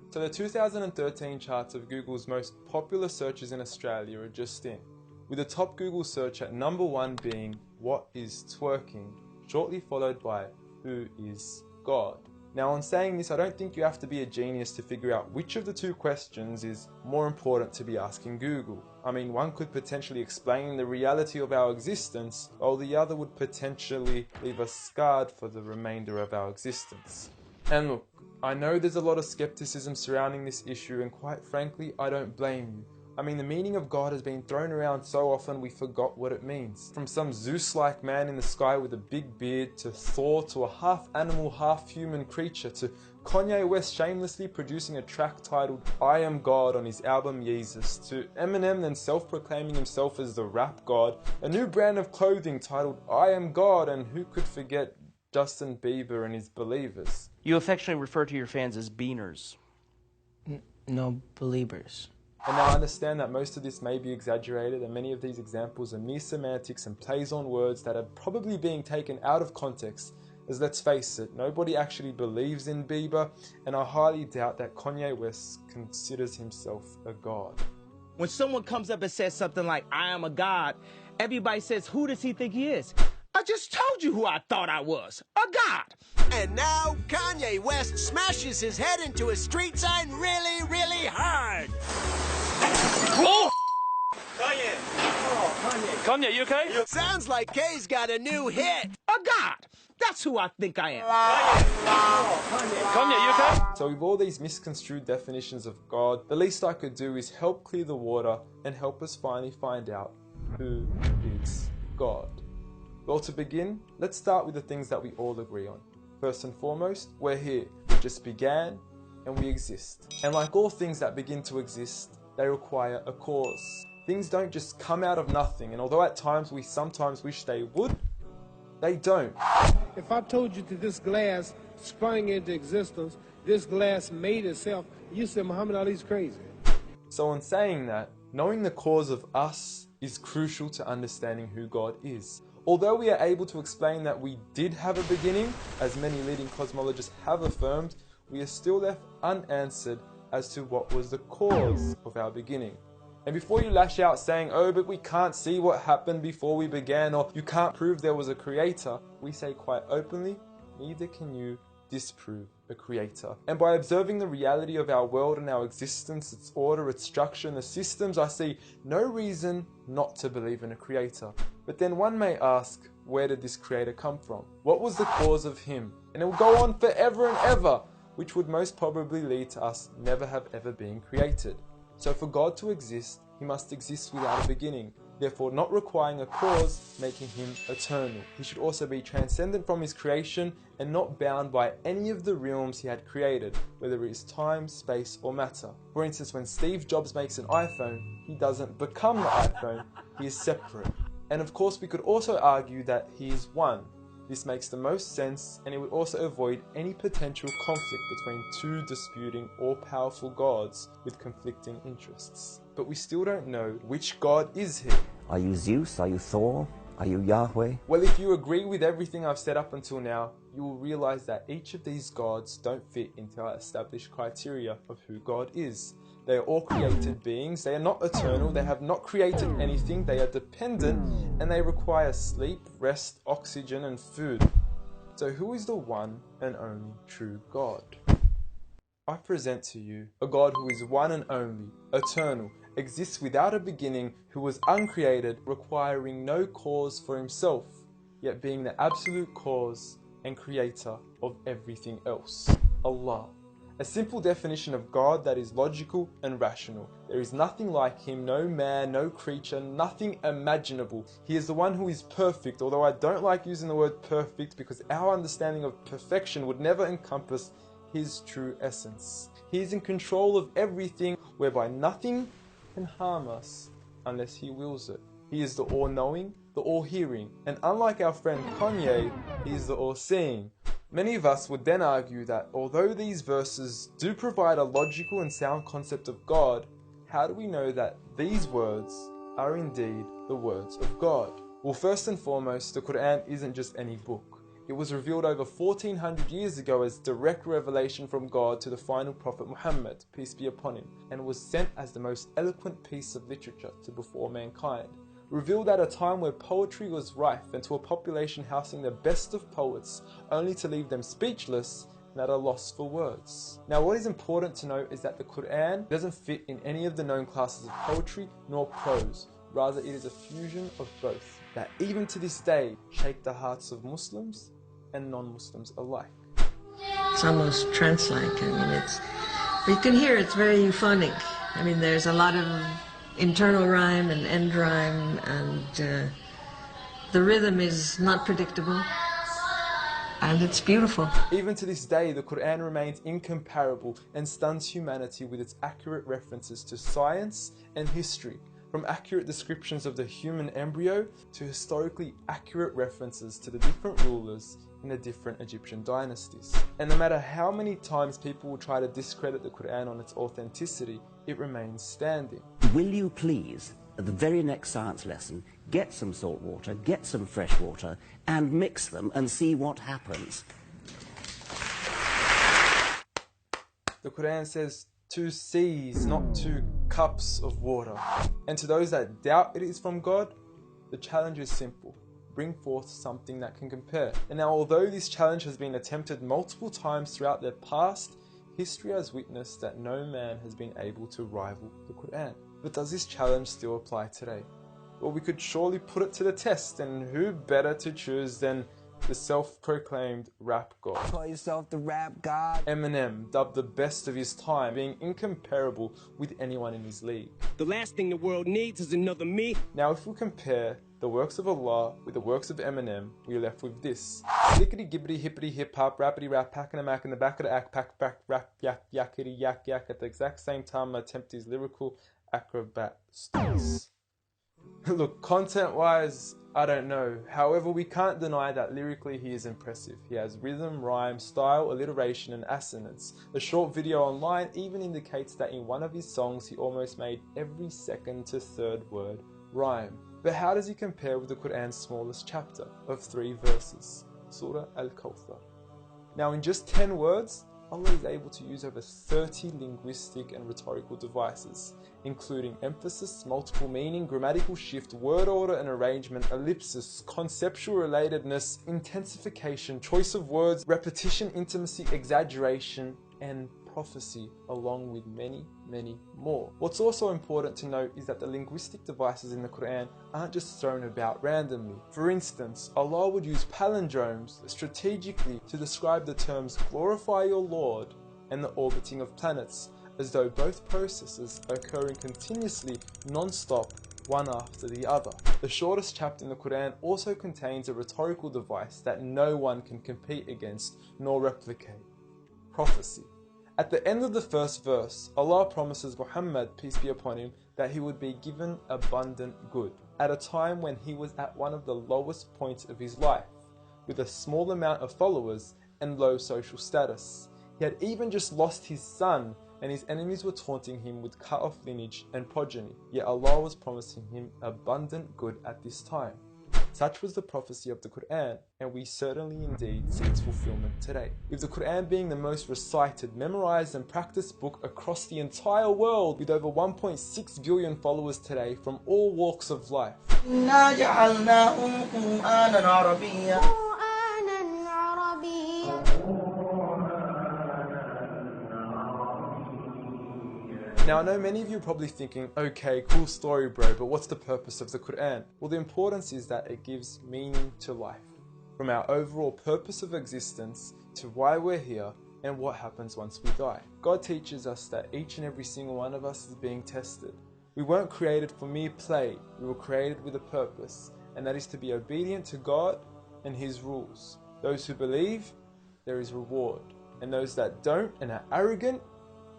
So the 2013 charts of Google's most popular searches in Australia are just in, with the top Google search at number 1 being "What is twerking?", shortly followed by "Who is God?". Now, on saying this, I don't think you have to be a genius to figure out which of the two questions is more important to be asking Google. I mean, one could potentially explain the reality of our existence, while the other would potentially leave us scarred for the remainder of our existence. And look, I know there's a lot of skepticism surrounding this issue, and quite frankly, I don't blame you. I mean, the meaning of God has been thrown around so often we forgot what it means. From some Zeus-like man in the sky with a big beard, to Thor, to a half-animal, half-human creature, to Kanye West shamelessly producing a track titled "I Am God" on his album Yeezus, to Eminem then self-proclaiming himself as the rap god, a new brand of clothing titled "I Am God", and who could forget Justin Bieber and his Believers. You affectionately refer to your fans as beaners. No, believers. And now I understand that most of this may be exaggerated, and many of these examples are mere semantics and plays on words that are probably being taken out of context, as let's face it, nobody actually believes in Bieber, and I highly doubt that Kanye West considers himself a god. When someone comes up and says something like, "I am a god," everybody says, "Who does he think he is?" I just told you who I thought I was, a god. And now Kanye West smashes his head into a street sign really, really hard. Oh! Kanye! Oh, Kanye. Kanye, you okay? Sounds like Kay's got a new hit. A god. That's who I think I am. Kanye, you okay? So with all these misconstrued definitions of God, the least I could do is help clear the water and help us finally find out who is God. Well, to begin, let's start with the things that we all agree on. First and foremost, we're here. We just began and we exist. And like all things that begin to exist, they require a cause. Things don't just come out of nothing, and although at times we sometimes wish they would, they don't. If I told you that this glass sprang into existence, this glass made itself, you said Muhammad Ali's crazy. So in saying that, knowing the cause of us is crucial to understanding who God is. Although we are able to explain that we did have a beginning, as many leading cosmologists have affirmed, we are still left unanswered as to what was the cause of our beginning. And before you lash out saying, "Oh, but we can't see what happened before we began," or "you can't prove there was a creator," we say quite openly, neither can you disprove a creator. And by observing the reality of our world and our existence, its order, its structure, and the systems, I see no reason not to believe in a creator. But then one may ask, where did this creator come from? What was the cause of him? And it will go on forever and ever, which would most probably lead to us never have ever been created. So for God to exist, he must exist without a beginning, therefore not requiring a cause, making him eternal. He should also be transcendent from his creation and not bound by any of the realms he had created, whether it is time, space, or matter. For instance, when Steve Jobs makes an iPhone, he doesn't become the iPhone, he is separate. And of course we could also argue that he is one. This makes the most sense, and it would also avoid any potential conflict between two disputing all-powerful gods with conflicting interests. But we still don't know which God is he. Are you Zeus? Are you Thor? Are you Yahweh? Well, if you agree with everything I've said up until now, you will realize that each of these gods don't fit into our established criteria of who God is. They are all created beings, they are not eternal, they have not created anything, they are dependent, and they require sleep, rest, oxygen, and food. So who is the one and only true God? I present to you a God who is one and only, eternal, exists without a beginning, who was uncreated, requiring no cause for himself, yet being the absolute cause and creator of everything else. Allah. A simple definition of God that is logical and rational. There is nothing like him, no man, no creature, nothing imaginable. He is the one who is perfect, although I don't like using the word perfect because our understanding of perfection would never encompass his true essence. He is in control of everything, whereby nothing can harm us unless he wills it. He is the all-knowing, the all-hearing, and unlike our friend Kanye, he is the all-seeing. Many of us would then argue that although these verses do provide a logical and sound concept of God, how do we know that these words are indeed the words of God? Well, first and foremost, the Quran isn't just any book. It was revealed over 1400 years ago as direct revelation from God to the final prophet Muhammad, peace be upon him, and was sent as the most eloquent piece of literature to before mankind. Revealed at a time where poetry was rife and to a population housing the best of poets, only to leave them speechless and at a loss for words. Now what is important to note is that the Quran doesn't fit in any of the known classes of poetry nor prose. Rather, it is a fusion of both that even to this day shake the hearts of Muslims and non-Muslims alike. It's almost trance-like. You can hear it's very euphonic. There's a lot of internal rhyme and end rhyme, and the rhythm is not predictable, and it's beautiful. Even to this day, the Quran remains incomparable and stuns humanity with its accurate references to science and history, from accurate descriptions of the human embryo to historically accurate references to the different rulers in the different Egyptian dynasties. And no matter how many times people will try to discredit the Quran on its authenticity, it remains standing. Will you please, at the very next science lesson, get some salt water, get some fresh water, and mix them and see what happens? The Quran says 2 seas, not 2 cups of water. And to those that doubt it is from God, the challenge is simple. Bring forth something that can compare. And now, although this challenge has been attempted multiple times throughout the past, history has witnessed that no man has been able to rival the Quran. But does this challenge still apply today? Well, we could surely put it to the test, and who better to choose than the self-proclaimed rap god. Call yourself the rap god? Eminem, dubbed the best of his time, being incomparable with anyone in his league. The last thing the world needs is another me. Now, if we compare the works of Allah with the works of Eminem, we are left with this. Lickety gibbity hippity hip hop, rappity rap, packing a mac in the back of the act, pack back, rap, yak, yakety yak yak. At the exact same time, I attempt these lyrical acrobat stunts. Look, content-wise, I don't know. However, we can't deny that lyrically he is impressive. He has rhythm, rhyme, style, alliteration, and assonance. A short video online even indicates that in one of his songs he almost made every second to third word rhyme. But how does he compare with the Quran's smallest chapter of 3 verses, Surah Al-Kawthar? Now, in just 10 words, Allah is able to use over 30 linguistic and rhetorical devices, including emphasis, multiple meaning, grammatical shift, word order and arrangement, ellipsis, conceptual relatedness, intensification, choice of words, repetition, intimacy, exaggeration, and prophecy, along with many, many more. What's also important to note is that the linguistic devices in the Quran aren't just thrown about randomly. For instance, Allah would use palindromes strategically to describe the terms glorify your Lord and the orbiting of planets, as though both processes are occurring continuously, non-stop, one after the other. The shortest chapter in the Quran also contains a rhetorical device that no one can compete against nor replicate: prophecy. At the end of the first verse, Allah promises Muhammad, peace be upon him, that he would be given abundant good at a time when he was at one of the lowest points of his life, with a small amount of followers and low social status. He had even just lost his son, and his enemies were taunting him with cut-off lineage and progeny, yet Allah was promising him abundant good at this time. Such was the prophecy of the Quran, and we certainly indeed see its fulfillment today. With the Quran being the most recited, memorized and practiced book across the entire world, with over 1.6 billion followers today from all walks of life. Now, I know many of you are probably thinking, okay, cool story bro, but what's the purpose of the Quran? Well, the importance is that it gives meaning to life. From our overall purpose of existence to why we're here and what happens once we die. God teaches us that each and every single one of us is being tested. We weren't created for mere play, we were created with a purpose, and that is to be obedient to God and His rules. Those who believe, there is reward, and those that don't and are arrogant,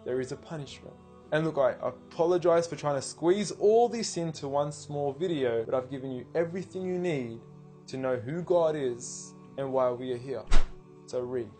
there is a punishment. And look, I apologize for trying to squeeze all this into one small video, but I've given you everything you need to know who God is and why we are here. So read.